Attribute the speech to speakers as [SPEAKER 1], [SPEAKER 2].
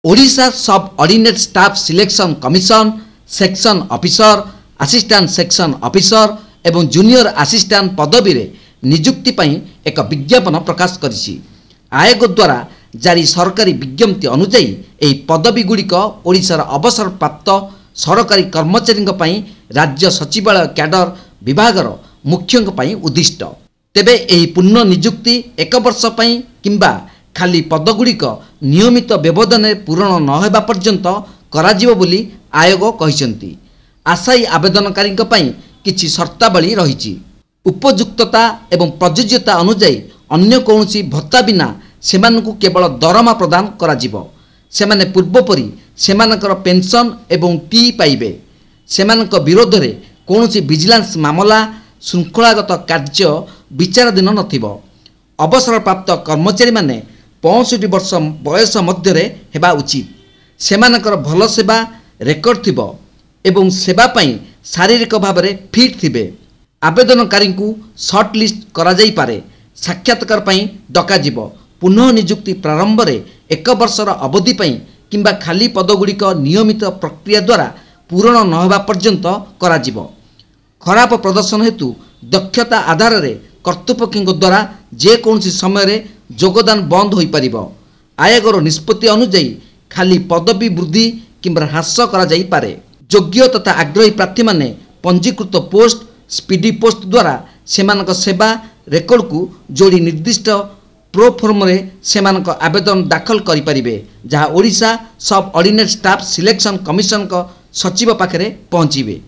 [SPEAKER 1] ओडिशा सब ordinate staff selection commission section officer assistant section officer एवं junior assistant पदवी रे नियुक्ति पई एक विज्ञापन प्रकाश करिछि। आयोग द्वारा जारी सरकारी विज्ञप्ति अनुसार एही पदवी गुड़िक ओडिशार अवसर प्राप्त सरकारी कर्मचारी राज्य सचिवालय कैडर विभागर मुख्यों उद्दिष्ट। तेबे एही पुनः नियुक्ति एक वर्ष पई किंबा खाली पदगुड़िक नियमित व्यवधान पूरण न हेबा पर्यंत कराजिबो बोली आयोग कहिसेंती। आशायी आवेदनकारी किछि शर्तावली रहिछि। उपयुक्तता एवं प्रयोज्यता अनुसार अन्य कौनसी भत्ता बिना सेमानकु केवल दरमा प्रदान कराजिबो। सेमाने पूर्वपरि सेमानकर पेंशन एवं टी पाइबे। सेमानक विरोध रे कौनसी विजिलेंस मामला श्रृंखलागत कार्य विचाराधीन नथिबो। अवसर प्राप्त कर्मचारी माने 65 वर्ष बयस मध्य हेबा उचित। सेमानकर भल सेवा रेकर्ड थिबो एवं सेवा पई शारीरिक भाव में फिट थिबे। आवेदनकारी को सर्ट लिस्ट करा जाई पारे। साक्षात्कार पई डका जिवो। पुनः नियुक्ति प्रारंभ रे एक वर्षर अवधि पई किंबा खाली पदगुड़िक नियमित प्रक्रिया द्वारा पूरण न हेबा पर्यंत करा जिवो। खराब प्रदर्शन हेतु दक्षता आधार रे कर्तृपक्षों द्वारा जेकोसी समय योगदान बंद हो पारिबो। आयोगर निष्पत्ति अनुଯାयी खाली पदवी वृद्धि किंबा ह्रास करा जाई पारे। योग्य तथा आग्रही प्रार्थी माने पंजीकृत पोस्ट स्पीडी पोस्ट द्वारा सेमानक सेवा रेकर्ड को जोड़ी निर्दिष्ट प्रो फॉर्म रे सेमानक आवेदन दाखल करि परिबे, जहाँ ओडिशा सब ऑर्डिनेट स्टाफ सिलेक्शन कमिशन सचिव पाखरे पहुँचीबे।